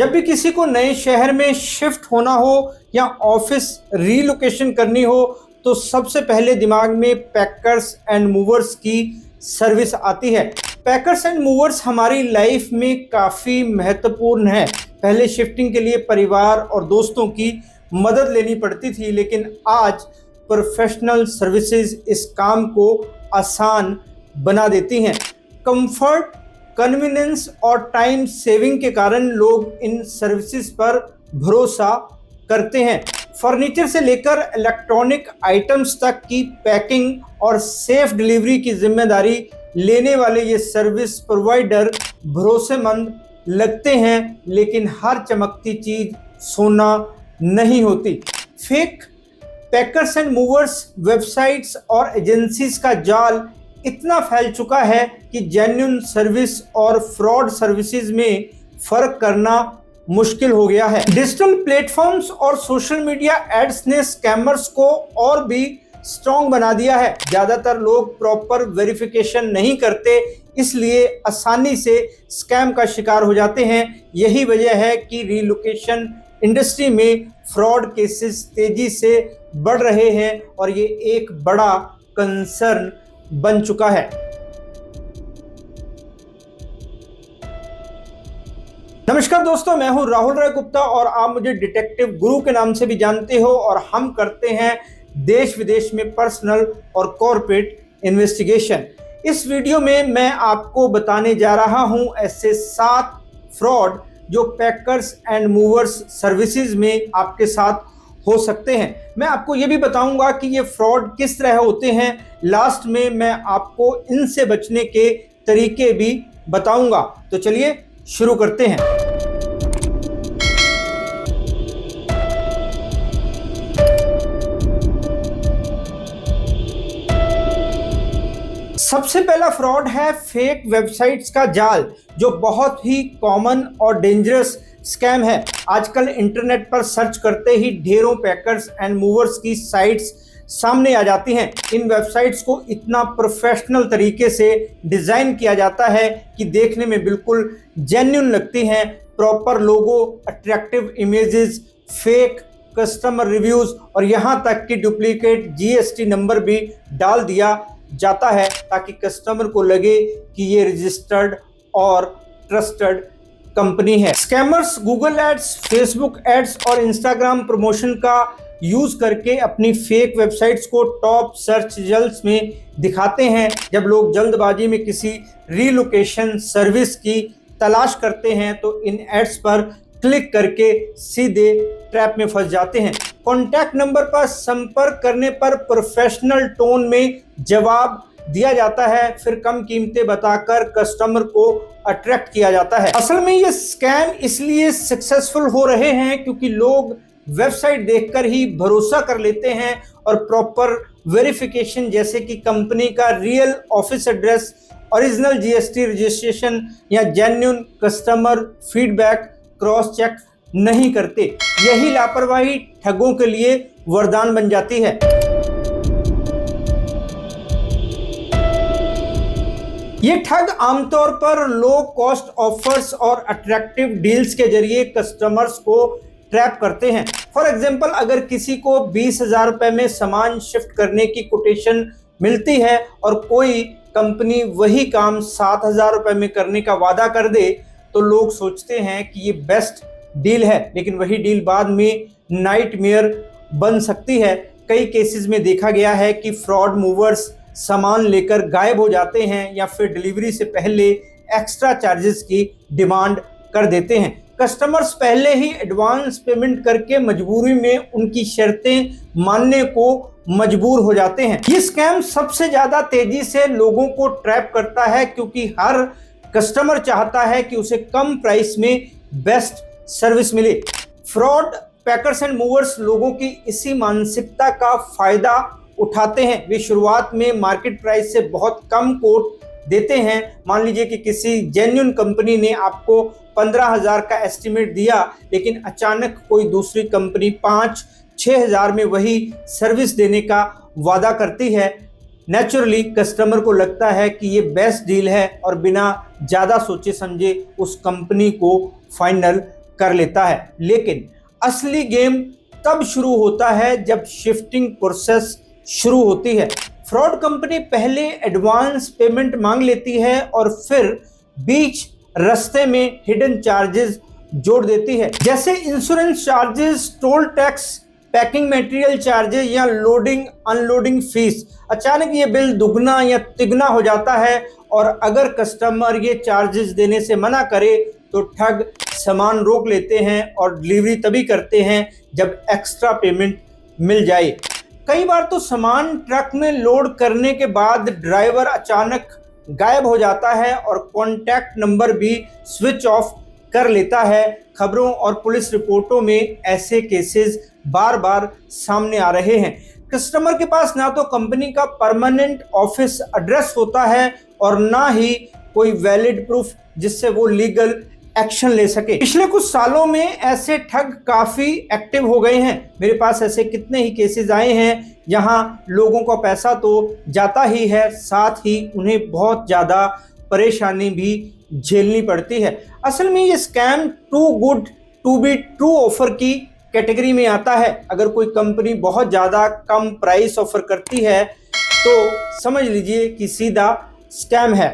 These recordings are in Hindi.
जब भी किसी को नए शहर में शिफ्ट होना हो या ऑफिस रीलोकेशन करनी हो तो सबसे पहले दिमाग में पैकर्स एंड मूवर्स की सर्विस आती है। पैकर्स एंड मूवर्स हमारी लाइफ में काफ़ी महत्वपूर्ण है। पहले शिफ्टिंग के लिए परिवार और दोस्तों की मदद लेनी पड़ती थी, लेकिन आज प्रोफेशनल सर्विसेज इस काम को आसान बना देती हैं। कंफर्ट, कन्वीनियंस और टाइम सेविंग के कारण लोग इन सर्विसेज पर भरोसा करते हैं। फर्नीचर से लेकर इलेक्ट्रॉनिक आइटम्स तक की पैकिंग और सेफ डिलीवरी की जिम्मेदारी लेने वाले ये सर्विस प्रोवाइडर भरोसेमंद लगते हैं, लेकिन हर चमकती चीज़ सोना नहीं होती। Fake packers and movers websites और एजेंसीज का जाल इतना फैल चुका है कि जेन्युइन सर्विस और फ्रॉड सर्विसेज में फ़र्क करना मुश्किल हो गया है। डिजिटल प्लेटफॉर्म्स और सोशल मीडिया एड्स ने स्कैमर्स को और भी स्ट्रॉन्ग बना दिया है। ज़्यादातर लोग प्रॉपर वेरिफिकेशन नहीं करते, इसलिए आसानी से स्कैम का शिकार हो जाते हैं। यही वजह है कि रीलोकेशन इंडस्ट्री में फ्रॉड केसेस तेजी से बढ़ रहे हैं और ये एक बड़ा कंसर्न बन चुका है। नमस्कार दोस्तों, मैं हूं राहुल राय गुप्ता और आप मुझे डिटेक्टिव गुरु के नाम से भी जानते हो और हम करते हैं देश विदेश में पर्सनल और कॉर्पोरेट इन्वेस्टिगेशन। इस वीडियो में मैं आपको बताने जा रहा हूं ऐसे 7 फ्रॉड जो पैकर्स एंड मूवर्स सर्विसेज में आपके साथ हो सकते हैं। मैं आपको ये भी बताऊंगा कि ये फ्रॉड किस तरह होते हैं। लास्ट में मैं आपको इनसे बचने के तरीके भी बताऊंगा। तो चलिए शुरू करते हैं। सबसे पहला फ्रॉड है फेक वेबसाइट्स का जाल, जो बहुत ही कॉमन और डेंजरस स्कैम है। आजकल इंटरनेट पर सर्च करते ही ढेरों पैकर्स एंड मूवर्स की साइट्स सामने आ जाती हैं। इन वेबसाइट्स को इतना प्रोफेशनल तरीके से डिज़ाइन किया जाता है कि देखने में बिल्कुल जेन्युइन लगती हैं। Proper logo, attractive images, fake customer reviews और यहाँ तक कि डुप्लीकेट जीएसटी नंबर भी डाल दिया जाता है ताकि कस्टमर को लगे कि ये रजिस्टर्ड और ट्रस्टेड कंपनी है। Scammers Google ads, Facebook ads और इंस्टाग्राम प्रमोशन का यूज करके अपनी फेक वेबसाइट्स को टॉप सर्च रिजल्ट्स में दिखाते हैं। जब लोग जल्दबाजी में किसी रीलोकेशन सर्विस की तलाश करते हैं तो इन एड्स पर क्लिक करके सीधे ट्रैप में फंस जाते हैं। कॉन्टैक्ट नंबर पर संपर्क करने पर प्रोफेशनल टोन में जवाब दिया जाता है, फिर कम कीमतें बताकर कस्टमर को अट्रैक्ट किया जाता है। असल में ये स्कैम इसलिए सक्सेसफुल हो रहे हैं क्योंकि लोग वेबसाइट देखकर ही भरोसा कर लेते हैं और प्रॉपर वेरिफिकेशन जैसे कि कंपनी का real office address, original GST registration या genuine customer feedback cross check नहीं करते। यही लापरवाही ठगों के लिए वरदान बन जाती है। ये ठग आमतौर पर लो कॉस्ट ऑफर्स और अट्रैक्टिव डील्स के जरिए कस्टमर्स को ट्रैप करते हैं। फॉर एग्जांपल, अगर किसी को 20,000 रुपए में सामान शिफ्ट करने की कोटेशन मिलती है और कोई कंपनी वही काम 7,000 रुपए में करने का वादा कर दे तो लोग सोचते हैं कि ये बेस्ट डील है, लेकिन वही डील बाद में नाइटमेयर बन सकती है। कई केसेस में देखा गया है कि फ्रॉड मूवर्स सामान लेकर गायब हो जाते हैं या फिर डिलीवरी से पहले एक्स्ट्रा चार्जेस की डिमांड कर देते हैं। कस्टमर्स पहले ही एडवांस पेमेंट करके मजबूरी में उनकी शर्तें मानने को मजबूर हो जाते हैं। ये स्कैम सबसे ज़्यादा तेजी से लोगों को ट्रैप करता है क्योंकि हर कस्टमर चाहता है कि उसे कम प्राइस में बेस्ट सर्विस मिले। फ्रॉड पैकर्स एंड मूवर्स लोगों की इसी मानसिकता का फायदा उठाते हैं। वे शुरुआत में मार्केट प्राइस से बहुत कम कोट देते हैं। मान लीजिए कि किसी जेन्युइन कंपनी ने आपको 15,000 का एस्टिमेट दिया, लेकिन अचानक कोई दूसरी कंपनी 5-6 हज़ार में वही सर्विस देने का वादा करती है। नेचुरली कस्टमर को लगता है कि ये बेस्ट डील है और बिना ज़्यादा सोचे समझे उस कंपनी को फाइनल कर लेता है। लेकिन असली गेम तब शुरू होता है जब शिफ्टिंग प्रोसेस शुरू होती है। फ्रॉड कंपनी पहले एडवांस पेमेंट मांग लेती है और फिर बीच रास्ते में हिडन चार्जेस जोड़ देती है, जैसे insurance charges, toll tax, packing material charges या लोडिंग अनलोडिंग फीस। अचानक ये बिल दुगना या तिगना हो जाता है और अगर कस्टमर ये चार्जेस देने से मना करे तो ठग सामान रोक लेते हैं और डिलीवरी तभी करते हैं जब एक्स्ट्रा पेमेंट मिल जाए। कई बार तो सामान ट्रक में लोड करने के बाद ड्राइवर अचानक गायब हो जाता है और कॉन्टैक्ट नंबर भी स्विच ऑफ कर लेता है। खबरों और पुलिस रिपोर्टों में ऐसे केसेस बार बार सामने आ रहे हैं। कस्टमर के पास ना तो कंपनी का परमानेंट ऑफिस एड्रेस होता है और ना ही कोई वैलिड प्रूफ जिससे वो लीगल एक्शन ले सके। पिछले कुछ सालों में ऐसे ठग काफी एक्टिव हो गए हैं। मेरे पास ऐसे कितने ही केसेस आए हैं जहां लोगों का पैसा तो जाता ही है, साथ ही उन्हें बहुत ज्यादा परेशानी भी झेलनी पड़ती है। असल में ये scam too good to be true offer की कैटेगरी में आता है। अगर कोई कंपनी बहुत ज़्यादा कम प्राइस ऑफर करती है तो समझ लीजिए कि सीधा स्कैम है।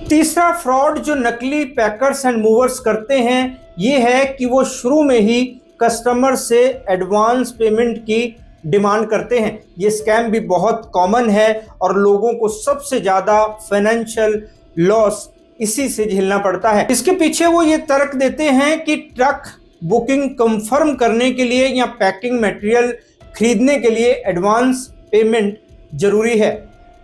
तीसरा फ्रॉड जो नकली पैकर्स एंड मूवर्स करते हैं ये है कि वो शुरू में ही कस्टमर से एडवांस पेमेंट की डिमांड करते हैं। ये स्कैम भी बहुत कॉमन है और लोगों को सबसे ज़्यादा फाइनेंशियल लॉस इसी से झेलना पड़ता है। इसके पीछे वो ये तर्क देते हैं कि ट्रक बुकिंग कंफर्म करने के लिए या पैकिंग मटेरियल खरीदने के लिए एडवांस पेमेंट जरूरी है।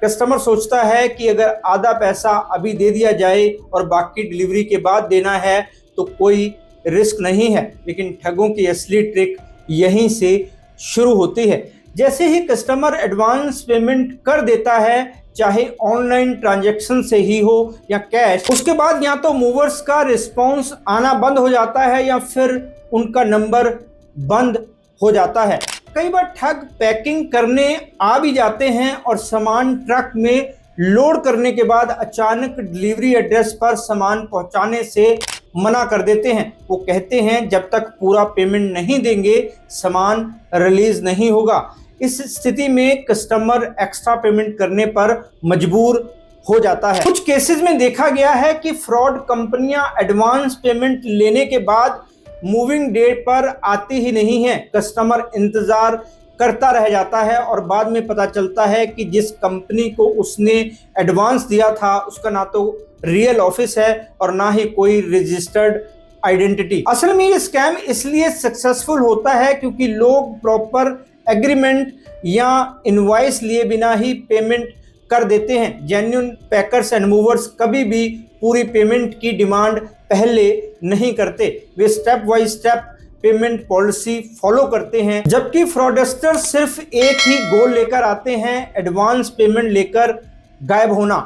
कस्टमर सोचता है कि अगर आधा पैसा अभी दे दिया जाए और बाकी डिलीवरी के बाद देना है तो कोई रिस्क नहीं है, लेकिन ठगों की असली ट्रिक यहीं से शुरू होती है। जैसे ही कस्टमर एडवांस पेमेंट कर देता है, चाहे ऑनलाइन ट्रांजैक्शन से ही हो या कैश, उसके बाद या तो मूवर्स का रिस्पॉन्स आना बंद हो जाता है या फिर उनका नंबर बंद हो जाता है। कई बार ठग पैकिंग करने आ भी जाते हैं और सामान ट्रक में लोड करने के बाद अचानक डिलीवरी एड्रेस पर सामान पहुंचाने से मना कर देते हैं। वो कहते हैं जब तक पूरा पेमेंट नहीं देंगे सामान रिलीज नहीं होगा। इस स्थिति में कस्टमर एक्स्ट्रा पेमेंट करने पर मजबूर हो जाता है। कुछ केसेस में देखा गया है कि फ्रॉड कंपनियां एडवांस पेमेंट लेने के बाद मूविंग डेट पर आती ही नहीं है। कस्टमर इंतजार करता रह जाता है और बाद में पता चलता है कि जिस कंपनी को उसने एडवांस दिया था उसका ना तो रियल ऑफिस है और ना ही कोई रजिस्टर्ड आइडेंटिटी। असल में ये स्कैम इसलिए सक्सेसफुल होता है क्योंकि लोग प्रॉपर एग्रीमेंट या इनवॉइस लिए बिना ही पेमेंट कर देते हैं। जेन्युइन पैकर्स एंड मूवर्स कभी भी पूरी पेमेंट की डिमांड पहले नहीं करते। वे step by step payment policy follow करते हैं, जबकि फ्रॉडस्टर सिर्फ एक ही गोल लेकर आते हैं, एडवांस पेमेंट लेकर गायब होना।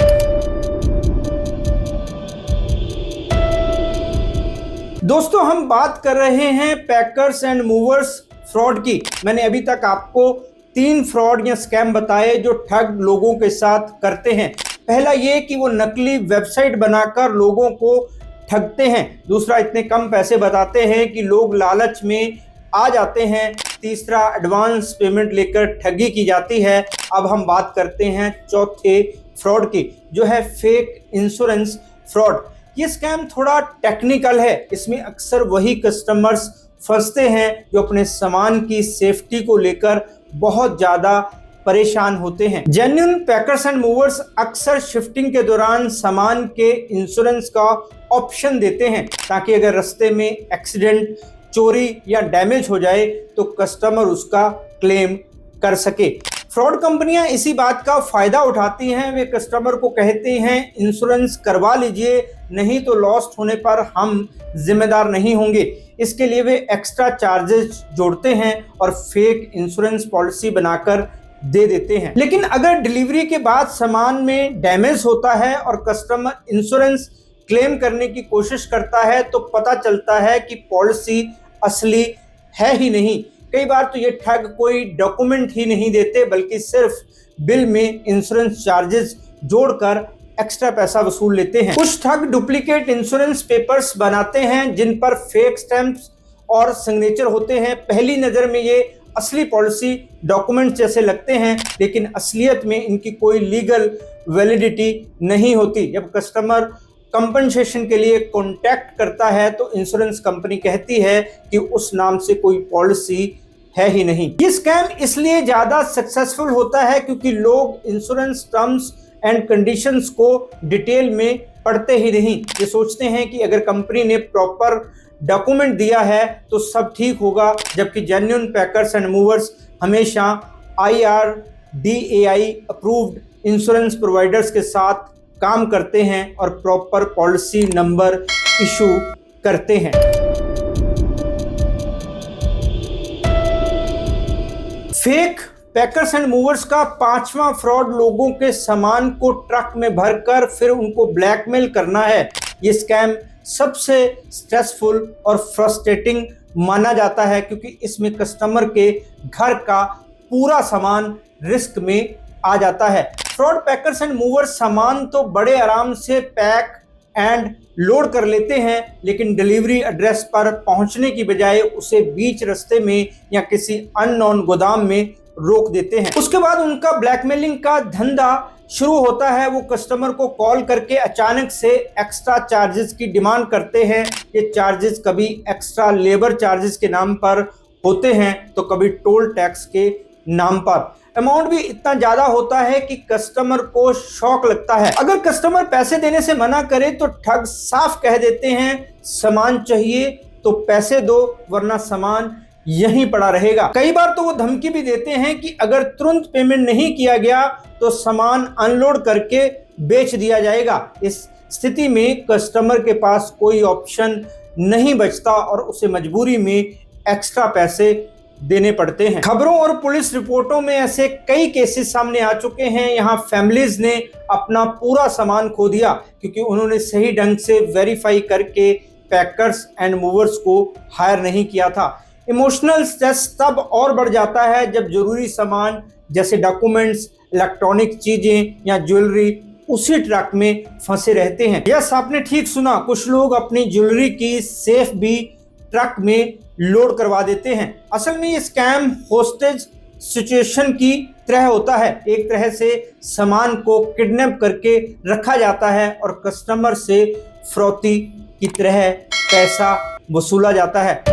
दोस्तों, हम बात कर रहे हैं पैकर्स एंड मूवर्स फ्रॉड की। मैंने अभी तक आपको 3 फ्रॉड या स्कैम बताए जो ठग लोगों के साथ करते हैं। पहला ये कि वो नकली वेबसाइट बनाकर लोगों को ठगते हैं। दूसरा, इतने कम पैसे बताते हैं कि लोग लालच में आ जाते हैं। तीसरा, एडवांस पेमेंट लेकर ठगी की जाती है। अब हम बात करते हैं चौथे फ्रॉड की, जो है फेक इंश्योरेंस फ्रॉड। ये स्कैम थोड़ा टेक्निकल है। इसमें अक्सर वही कस्टमर्स फंसते हैं जो अपने सामान की सेफ्टी को लेकर बहुत ज़्यादा परेशान होते हैं। जेन्युइन पैकर्स एंड मूवर्स अक्सर शिफ्टिंग के दौरान सामान के इंश्योरेंस का ऑप्शन देते हैं ताकि अगर रास्ते में एक्सीडेंट, चोरी या डैमेज हो जाए तो कस्टमर उसका क्लेम कर सके। फ्रॉड कंपनियां इसी बात का फायदा उठाती हैं। वे कस्टमर को कहते हैं इंश्योरेंस करवा लीजिए, नहीं तो लॉस्ट होने पर हम जिम्मेदार नहीं होंगे। इसके लिए वे एक्स्ट्रा चार्जेस जोड़ते हैं और फेक इंश्योरेंस पॉलिसी बनाकर दे देते हैं। लेकिन अगर डिलीवरी के बाद सामान में डैमेज होता है और कस्टमर इंश्योरेंस क्लेम करने की कोशिश करता है तो पता चलता है कि पॉलिसी असली है ही नहीं। कई बार तो ये ठग कोई डॉक्यूमेंट ही नहीं देते बल्कि सिर्फ बिल में इंश्योरेंस चार्जेस जोड़कर एक्स्ट्रा पैसा वसूल लेते हैं। कुछ ठग डुप्लीकेट इंश्योरेंस पेपर्स बनाते हैं जिन पर फेक स्टैंप्स और सिग्नेचर होते हैं। पहली नजर में ये असली पॉलिसी डॉक्यूमेंट्स जैसे लगते हैं, लेकिन असलियत में इनकी कोई लीगल वैलिडिटी नहीं होती। जब कस्टमर कंपनसेशन के लिए कॉन्टैक्ट करता है तो इंश्योरेंस कंपनी कहती है कि उस नाम से कोई पॉलिसी है ही नहीं। ये स्कैम इसलिए ज्यादा सक्सेसफुल होता है क्योंकि लोग इंश्योरेंस टर्म्स एंड कंडीशंस को डिटेल में पढ़ते ही नहीं। ये सोचते हैं कि अगर कंपनी ने प्रॉपर डॉक्यूमेंट दिया है तो सब ठीक होगा, जबकि जेन्युइन पैकर्स एंड मूवर्स हमेशा IRDAI अप्रूव्ड इंश्योरेंस प्रोवाइडर्स के साथ काम करते हैं और प्रॉपर पॉलिसी नंबर इशू करते हैं। फेक पैकर्स एंड मूवर्स का पांचवा फ्रॉड लोगों के सामान को ट्रक में भरकर फिर उनको ब्लैकमेल करना है। ये स्कैम सबसे स्ट्रेसफुल और फ्रस्ट्रेटिंग माना जाता है क्योंकि इसमें कस्टमर के घर का पूरा सामान रिस्क में आ जाता है। फ्रॉड पैकर्स एंड मूवर्स सामान तो बड़े आराम से पैक एंड लोड कर लेते हैं, लेकिन डिलीवरी एड्रेस पर पहुंचने की बजाय उसे बीच रास्ते में या किसी अननोन गोदाम में रोक देते हैं। उसके बाद उनका ब्लैकमेलिंग का धंधा शुरू होता है। वो कस्टमर को कॉल करके अचानक से एक्स्ट्रा चार्जेस की डिमांड करते हैं। ये चार्जेस कभी एक्स्ट्रा लेबर चार्जेस के नाम पर होते हैं तो कभी टोल टैक्स के नाम पर। अमाउंट भी इतना ज्यादा होता है कि कस्टमर को शॉक लगता है। अगर कस्टमर पैसे देने से मना करे तो ठग साफ कह देते हैं सामान चाहिए तो पैसे दो वरना सामान यहीं पड़ा रहेगा। कई बार तो वो धमकी भी देते हैं कि अगर तुरंत पेमेंट नहीं किया गया तो सामान अनलोड करके बेच दिया जाएगा। इस स्थिति में कस्टमर के पास कोई ऑप्शन नहीं बचता और उसे मजबूरी में एक्स्ट्रा पैसे देने पड़ते हैं। खबरों और पुलिस रिपोर्टों में ऐसे कई केसेस सामने आ चुके हैं। यहाँ फैमिलीज ने अपना पूरा सामान खो दिया क्योंकि उन्होंने सही ढंग से वेरीफाई करके पैकर्स एंड मूवर्स को हायर नहीं किया था। इमोशनल स्ट्रेस तब और बढ़ जाता है जब जरूरी सामान जैसे डॉक्यूमेंट्स, इलेक्ट्रॉनिक चीजें या ज्वेलरी उसी ट्रक में फंसे रहते हैं। यस, आपने ठीक सुना, कुछ लोग अपनी ज्वेलरी की सेफ भी ट्रक में लोड करवा देते हैं। असल में ये स्कैम होस्टेज सिचुएशन की तरह होता है। एक तरह से सामान को किडनैप करके रखा जाता है और कस्टमर से फ्रौती की तरह पैसा वसूला जाता है।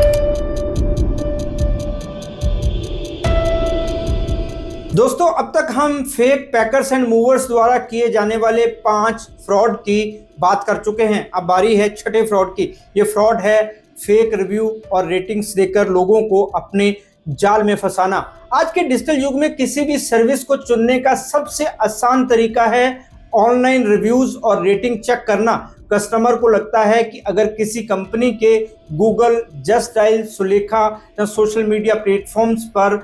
दोस्तों, अब तक हम फेक पैकर्स एंड मूवर्स द्वारा किए जाने वाले 5 फ्रॉड की बात कर चुके हैं। अब बारी है छठे फ्रॉड की। ये फ्रॉड है फेक रिव्यू और रेटिंग्स देकर लोगों को अपने जाल में फंसाना। आज के डिजिटल युग में किसी भी सर्विस को चुनने का सबसे आसान तरीका है ऑनलाइन रिव्यूज और रेटिंग चेक करना। कस्टमर को लगता है कि अगर किसी कंपनी के गूगल, जस्ट डायल, सुलेखा या सोशल मीडिया प्लेटफॉर्म्स पर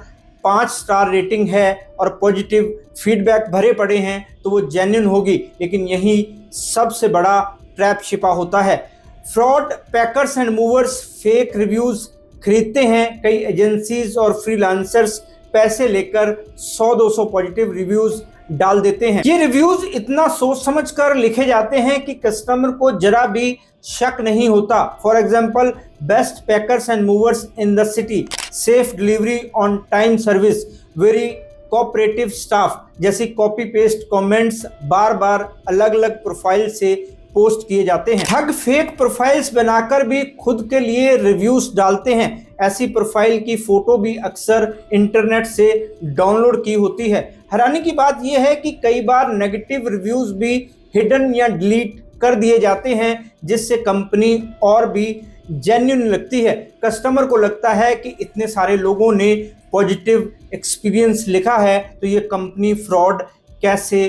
5 स्टार रेटिंग है और पॉजिटिव फीडबैक भरे पड़े हैं तो वो जेन्युइन होगी, लेकिन यही सबसे बड़ा ट्रैप छिपा होता है। Fraud packers and movers fake reviews खरीदते हैं। कई एजेंसीज और फ्रीलांसर्स पैसे लेकर 100-200 पॉजिटिव रिव्यूज डाल देते हैं। ये रिव्यूज इतना सोच समझ कर लिखे जाते हैं कि कस्टमर को जरा भी शक नहीं होता। For example, best packers and movers in the city, safe delivery on time service, very cooperative staff जैसी कॉपी पेस्ट कमेंट्स बार बार अलग अलग प्रोफाइल से पोस्ट किए जाते हैं। ठग फेक प्रोफाइल्स बनाकर भी खुद के लिए रिव्यूज डालते हैं। ऐसी प्रोफाइल की फोटो भी अक्सर इंटरनेट से डाउनलोड की होती है। हैरानी की बात यह है कि कई बार नेगेटिव रिव्यूज भी हिडन या डिलीट कर दिए जाते हैं, जिससे कंपनी और भी जेन्युइन लगती है। कस्टमर को लगता है कि इतने सारे लोगों ने पॉजिटिव एक्सपीरियंस लिखा है तो ये कंपनी फ्रॉड कैसे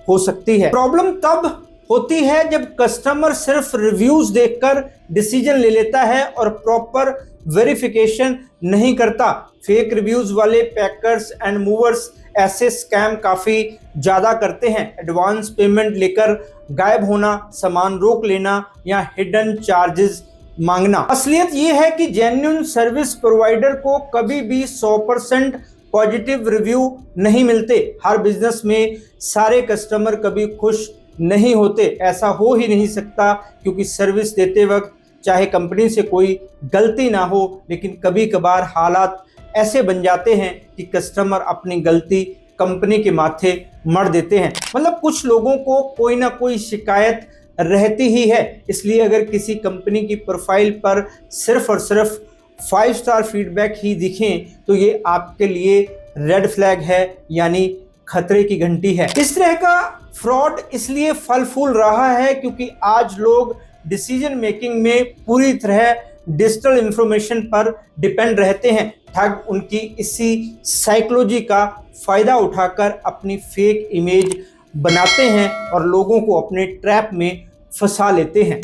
हो सकती है। प्रॉब्लम तब होती है जब कस्टमर सिर्फ रिव्यूज देखकर डिसीजन ले लेता है और प्रॉपर वेरिफिकेशन नहीं करता। फेक रिव्यूज वाले पैकर्स एंड मूवर्स ऐसे स्कैम काफी ज्यादा करते हैं। एडवांस पेमेंट लेकर गायब होना, सामान रोक लेना या हिडन चार्जेस मांगना। असलियत ये है कि जेन्युइन सर्विस प्रोवाइडर को कभी भी 100% पॉजिटिव रिव्यू नहीं मिलते। हर बिजनेस में सारे कस्टमर कभी खुश नहीं होते। ऐसा हो ही नहीं सकता, क्योंकि सर्विस देते वक्त चाहे कंपनी से कोई गलती ना हो, लेकिन कभी कभार हालात ऐसे बन जाते हैं कि कस्टमर अपनी गलती कंपनी के माथे मढ़ देते हैं। मतलब कुछ लोगों को कोई ना कोई शिकायत रहती ही है। इसलिए अगर किसी कंपनी की प्रोफाइल पर सिर्फ और सिर्फ 5 स्टार फीडबैक ही दिखें तो ये आपके लिए रेड फ्लैग है, यानी खतरे की घंटी है। इस तरह का फ्रॉड इसलिए फल फूल रहा है क्योंकि आज लोग डिसीजन मेकिंग में पूरी तरह डिजिटल इंफॉर्मेशन पर डिपेंड रहते हैं। ठग उनकी इसी साइकोलॉजी का फायदा उठाकर अपनी फेक इमेज बनाते हैं और लोगों को अपने ट्रैप में फंसा लेते हैं।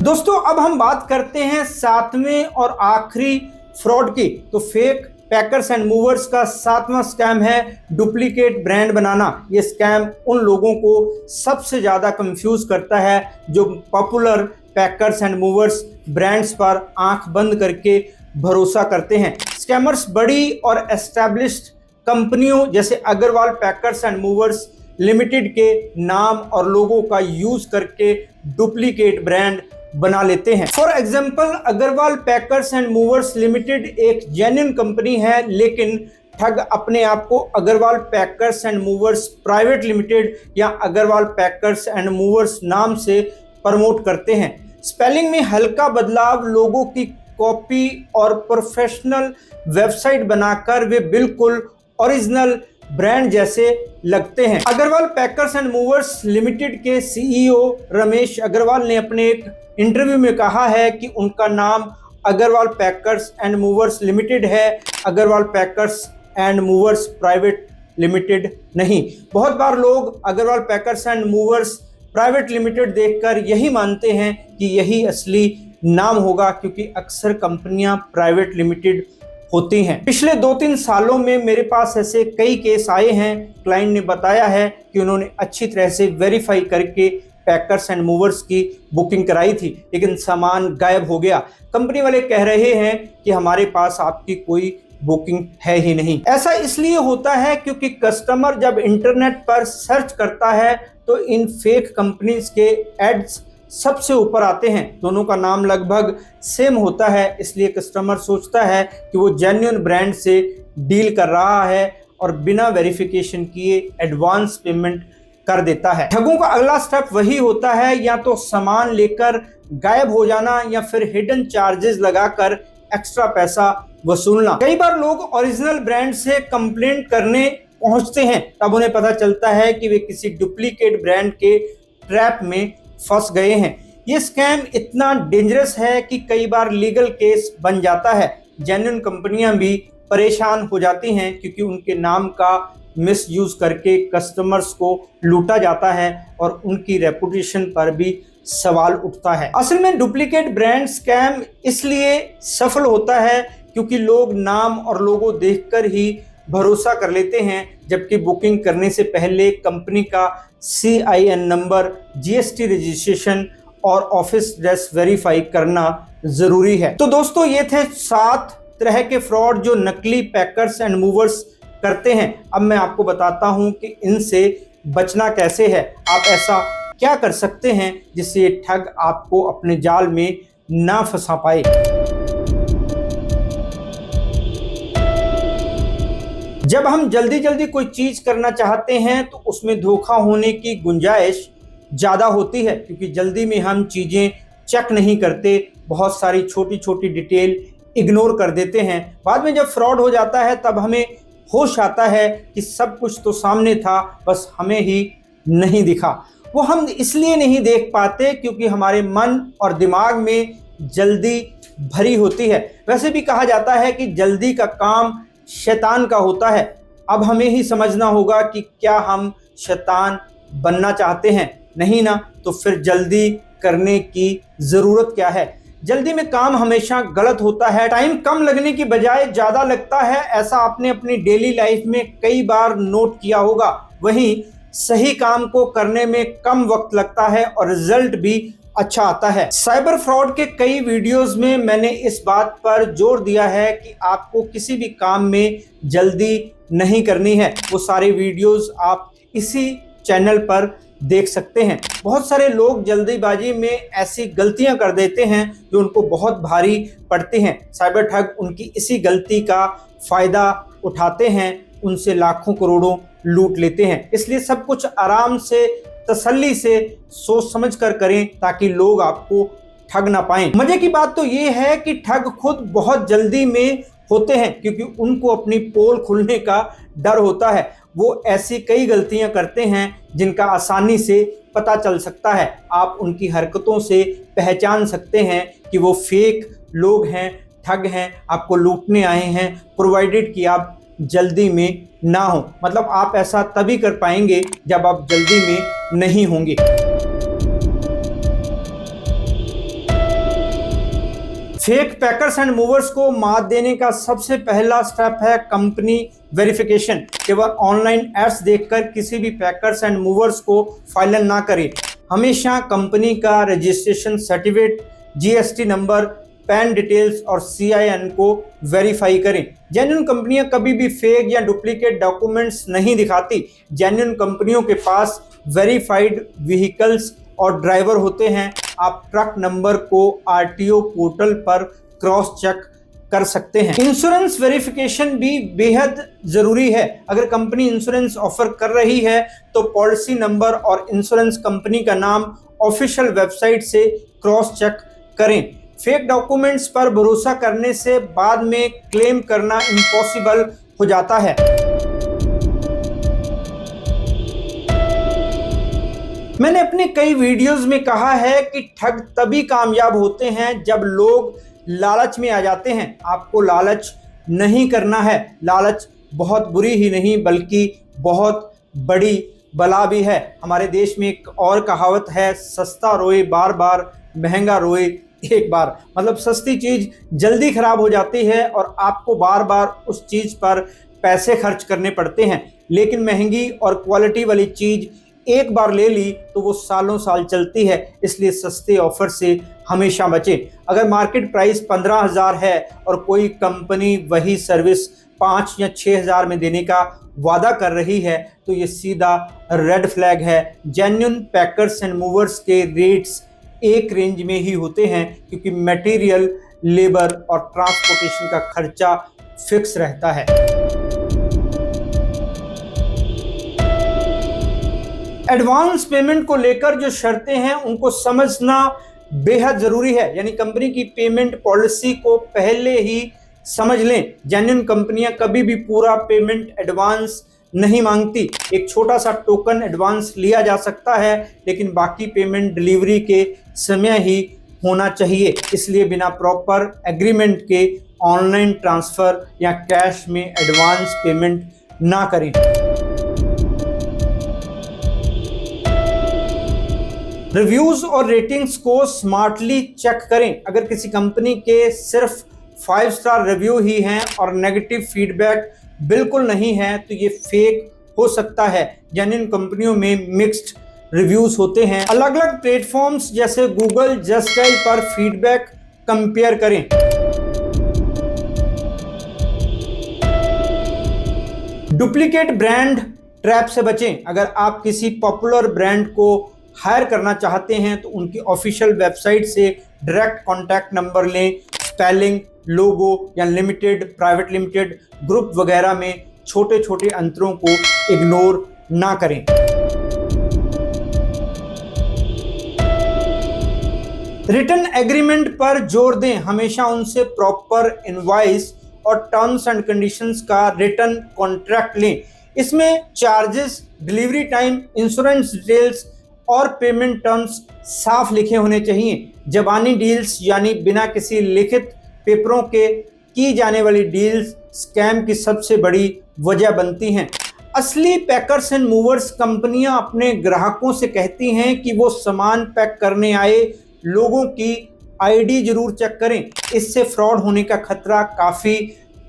दोस्तों, अब हम बात करते हैं 7वें और आखिरी फ्रॉड की। तो फेक पैकर्स एंड मूवर्स का 7वां स्कैम है डुप्लीकेट ब्रांड बनाना। ये स्कैम उन लोगों को सबसे ज़्यादा कंफ्यूज करता है जो popular packers and movers brands पर आंख बंद करके भरोसा करते हैं। स्कैमर्स बड़ी और एस्टैब्लिश्ड कंपनियों जैसे Agarwal packers and movers limited के नाम और लोगों का यूज करके डुप्लीकेट ब्रांड बना लेते हैं। For example, Agarwal packers and movers limited एक जेन्युइन कंपनी है, लेकिन ठग अपने आप को Agarwal packers and movers private limited या अग्रवाल पैकर्स एंड मूवर्स नाम से प्रमोट करते हैं। स्पेलिंग में हल्का बदलाव, लोगों की कॉपी और प्रोफेशनल वेबसाइट बनाकर वे बिल्कुल ओरिजिनल ब्रांड जैसे लगते हैं। Agarwal packers and movers limited के सीईओ रमेश अग्रवाल ने अपने एक इंटरव्यू में कहा है कि उनका नाम Agarwal packers and movers Limited है, Agarwal packers and movers private Limited नहीं। बहुत बार लोग Agarwal packers and movers private Limited देखकर यही मानते हैं कि यही असली नाम होगा, क्योंकि अक्सर कंपनियां प्राइवेट लिमिटेड होती हैं। पिछले 2-3 सालों में मेरे पास ऐसे कई केस आए हैं। क्लाइंट ने बताया है कि उन्होंने अच्छी तरह से वेरीफाई करके पैकर्स एंड मूवर्स की बुकिंग कराई थी, लेकिन सामान गायब हो गया। कंपनी वाले कह रहे हैं कि हमारे पास आपकी कोई बुकिंग है ही नहीं। ऐसा इसलिए होता है क्योंकि कस्टमर जब इंटरनेट पर सर्च करता है तो इन फेक कंपनीज के एड्स सबसे ऊपर आते हैं। दोनों का नाम लगभग सेम होता है, इसलिए कस्टमर सोचता है कि वो जेन्युइन ब्रांड से डील कर रहा है और बिना वेरिफिकेशन किए एडवांस पेमेंट कर देता है। ठगों का अगला स्टेप वही होता है, या तो सामान लेकर गायब हो जाना या फिर हिडन चार्जेस लगाकर एक्स्ट्रा पैसा वसूलना। कई बार लोग ओरिजिनल ब्रांड से कंप्लेंट करने पहुंचते हैं, तब उन्हें पता चलता है कि वे किसी डुप्लीकेट ब्रांड के ट्रैप में फंस गए हैं। ये स्कैम इतना डेंजरस है कि कई बार लीगल केस बन जाता है। जेन्युइन कंपनियां भी परेशान हो जाती हैं क्योंकि उनके नाम का मिसयूज करके कस्टमर्स को लूटा जाता है और उनकी रेपुटेशन पर भी सवाल उठता है। असल में डुप्लीकेट ब्रांड स्कैम इसलिए सफल होता है क्योंकि लोग नाम और लोगो देखकर ही भरोसा कर लेते हैं, जबकि बुकिंग करने से पहले कंपनी का CIN नंबर, GST रजिस्ट्रेशन और ऑफिस एड्रेस वेरीफाई करना जरूरी है। तो दोस्तों, ये थे 7 तरह के फ्रॉड जो नकली पैकर्स एंड मूवर्स करते हैं। अब मैं आपको बताता हूं कि इनसे बचना कैसे है। आप ऐसा क्या कर सकते हैं जिससे ये ठग आपको अपने जाल में ना फंसा पाए। जब हम जल्दी जल्दी कोई चीज करना चाहते हैं तो उसमें धोखा होने की गुंजाइश ज़्यादा होती है, क्योंकि जल्दी में हम चीज़ें चेक नहीं करते, बहुत सारी छोटी छोटी डिटेल इग्नोर कर देते हैं। बाद में जब फ्रॉड हो जाता है तब हमें होश आता है कि सब कुछ तो सामने था, बस हमें ही नहीं दिखा। वो हम इसलिए नहीं देख पाते क्योंकि हमारे मन और दिमाग में जल्दी भरी होती है। वैसे भी कहा जाता है कि जल्दी का काम शैतान का होता है। अब हमें ही समझना होगा कि क्या हम शैतान बनना चाहते हैं। नहीं ना, तो फिर जल्दी करने की ज़रूरत क्या है। जल्दी में काम हमेशा गलत होता है। टाइम कम लगने की बजाय ज़्यादा लगता है। ऐसा आपने अपनी डेली लाइफ में कई बार नोट किया होगा। वहीं सही काम को करने में कम वक्त लगता है और रिजल्ट भी अच्छा आता है। साइबर फ्रॉड के कई वीडियोस में मैंने इस बात पर जोर दिया है कि आपको किसी भी काम में जल्दी नहीं करनी है। वो सारे वीडियोस आप इसी चैनल पर देख सकते हैं। बहुत सारे लोग जल्दीबाजी में ऐसी गलतियां कर देते हैं जो उनको बहुत भारी पड़ती हैं। साइबर ठग उनकी इसी गलती का फायदा उठाते हैं, उनसे लाखों करोड़ों लूट लेते हैं। इसलिए सब कुछ आराम से, तसल्ली से, सोच समझ कर करें ताकि लोग आपको ठग ना पाएं। मजे की बात तो ये है कि ठग खुद बहुत जल्दी में होते हैं क्योंकि उनको अपनी पोल खुलने का डर होता है। वो ऐसी कई गलतियां करते हैं जिनका आसानी से पता चल सकता है। आप उनकी हरकतों से पहचान सकते हैं कि वो फेक लोग हैं, ठग हैं, आपको लूटने आए हैं, प्रोवाइडेड कि आप जल्दी में ना हो। मतलब आप ऐसा तभी कर पाएंगे जब आप जल्दी में नहीं होंगे। फेक पैकर्स एंड मूवर्स को मात देने का सबसे पहला स्टेप है कंपनी वेरिफिकेशन। केवल ऑनलाइन एड्स देखकर किसी भी पैकर्स एंड मूवर्स को फाइनल ना करें। हमेशा कंपनी का registration certificate, GST number, pan details और CIN को वेरीफाई करें। जेन्युइन कंपनियां कभी भी फेक या डुप्लीकेट डॉक्यूमेंट्स नहीं दिखाती। जेन्युइन कंपनियों के पास वेरीफाइड व्हीकल्स और ड्राइवर होते हैं। आप ट्रक नंबर को RTO पोर्टल पर क्रॉस चेक कर सकते हैं। इंश्योरेंस वेरिफिकेशन भी बेहद जरूरी है। अगर कंपनी इंश्योरेंस ऑफर कर रही है तो पॉलिसी नंबर और इंश्योरेंस कंपनी का नाम ऑफिशियल वेबसाइट से क्रॉस चेक करें। फेक डॉक्यूमेंट्स पर भरोसा करने से बाद में क्लेम करना इम्पॉसिबल हो जाता है। मैंने अपने कई वीडियोस में कहा है कि ठग तभी कामयाब होते हैं जब लोग लालच में आ जाते हैं। आपको लालच नहीं करना है। लालच बहुत बुरी ही नहीं बल्कि बहुत बड़ी बला भी है। हमारे देश में एक और कहावत है, सस्ता रोए बार बार, महंगा रोए एक बार। मतलब सस्ती चीज जल्दी खराब हो जाती है और आपको बार बार उस चीज पर पैसे खर्च करने पड़ते हैं। लेकिन महंगी और क्वालिटी वाली चीज एक बार ले ली तो वो सालों साल चलती है। इसलिए सस्ते ऑफर से हमेशा बचें। अगर मार्केट प्राइस 15,000 है और कोई कंपनी वही सर्विस 5 या 6,000 में देने का वादा कर रही है तो ये सीधा रेड फ्लैग है। जेन्युइन पैकर्स एंड मूवर्स के रेट्स एक रेंज में ही होते हैं क्योंकि मटेरियल, लेबर और ट्रांसपोर्टेशन का खर्चा फिक्स रहता है। एडवांस पेमेंट को लेकर जो शर्तें हैं उनको समझना बेहद जरूरी है। यानी कंपनी की पेमेंट पॉलिसी को पहले ही समझ लें। जेन्युइन कंपनियां कभी भी पूरा पेमेंट एडवांस नहीं मांगती। एक छोटा सा टोकन एडवांस लिया जा सकता है लेकिन बाकी पेमेंट डिलीवरी के समय ही होना चाहिए। इसलिए बिना प्रॉपर एग्रीमेंट के ऑनलाइन ट्रांसफर या कैश में एडवांस पेमेंट ना करें। रिव्यूज और रेटिंग्स को स्मार्टली चेक करें। अगर किसी कंपनी के सिर्फ 5 स्टार रिव्यू ही हैं और नेगेटिव फीडबैक बिल्कुल नहीं है तो ये फेक हो सकता है। जेन्युइन कंपनियों में मिक्स्ड रिव्यूज होते हैं। अलग अलग प्लेटफॉर्म्स जैसे गूगल, जस्टाइल पर फीडबैक कंपेयर करें। डुप्लीकेट ब्रांड ट्रैप से बचें। अगर आप किसी पॉपुलर ब्रांड को हायर करना चाहते हैं तो उनकी ऑफिशियल वेबसाइट से डायरेक्ट कॉन्टैक्ट नंबर लें। स्पेलिंग, लोगो या लिमिटेड, प्राइवेट लिमिटेड, ग्रुप वगैरह में छोटे छोटे अंतरों को इग्नोर ना करें। रिटर्न एग्रीमेंट पर जोर दें। हमेशा उनसे प्रॉपर इनवॉइस और टर्म्स एंड कंडीशंस का रिटर्न कॉन्ट्रैक्ट लें। इसमें charges, delivery time, insurance details और पेमेंट टर्म्स साफ लिखे होने चाहिए। ज़बानी डील्स यानी बिना किसी लिखित पेपरों के की जाने वाली डील्स स्कैम की सबसे बड़ी वजह बनती हैं। असली पैकर्स एंड मूवर्स कंपनियां अपने ग्राहकों से कहती हैं कि वो सामान पैक करने आए लोगों की ID जरूर चेक करें। इससे फ्रॉड होने का खतरा काफ़ी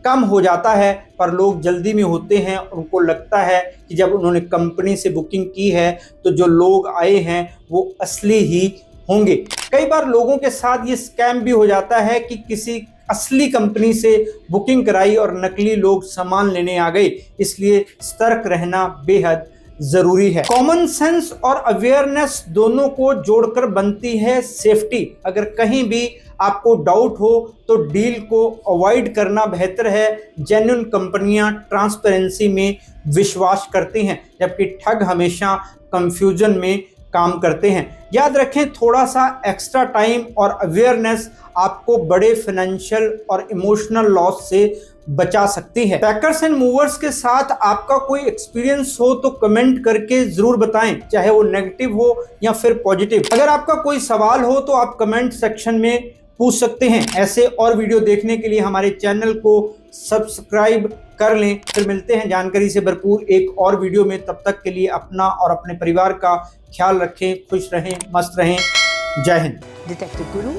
कम हो जाता है। पर लोग जल्दी में होते हैं, उनको लगता है कि जब उन्होंने कंपनी से बुकिंग की है तो जो लोग आए हैं वो असली ही होंगे। कई बार लोगों के साथ ये स्कैम भी हो जाता है कि किसी असली कंपनी से बुकिंग कराई और नकली लोग सामान लेने आ गए, इसलिए सतर्क रहना बेहद जरूरी है। कॉमन सेंस और अवेयरनेस दोनों को जोड़कर बनती है सेफ्टी। अगर कहीं भी आपको डाउट हो तो डील को अवॉइड करना बेहतर है। जेन्युइन कंपनियां ट्रांसपेरेंसी में विश्वास करती हैं, जबकि ठग हमेशा कंफ्यूजन में काम करते हैं। याद रखें, थोड़ा सा एक्स्ट्रा टाइम और अवेयरनेस आपको बड़े फाइनेंशियल और इमोशनल लॉस से बचा सकती है। पैकर्स एंड मूवर्स के साथ आपका कोई एक्सपीरियंस हो तो कमेंट करके जरूर बताएं, चाहे वो नेगेटिव हो या फिर पॉजिटिव। अगर आपका कोई सवाल हो तो आप कमेंट सेक्शन में पूछ सकते हैं। ऐसे और वीडियो देखने के लिए हमारे चैनल को सब्सक्राइब कर लें। फिर मिलते हैं जानकारी से भरपूर एक और वीडियो में। तब तक के लिए अपना और अपने परिवार का ख्याल रखें, खुश रहें, मस्त रहें। जय हिंद। Detective Guru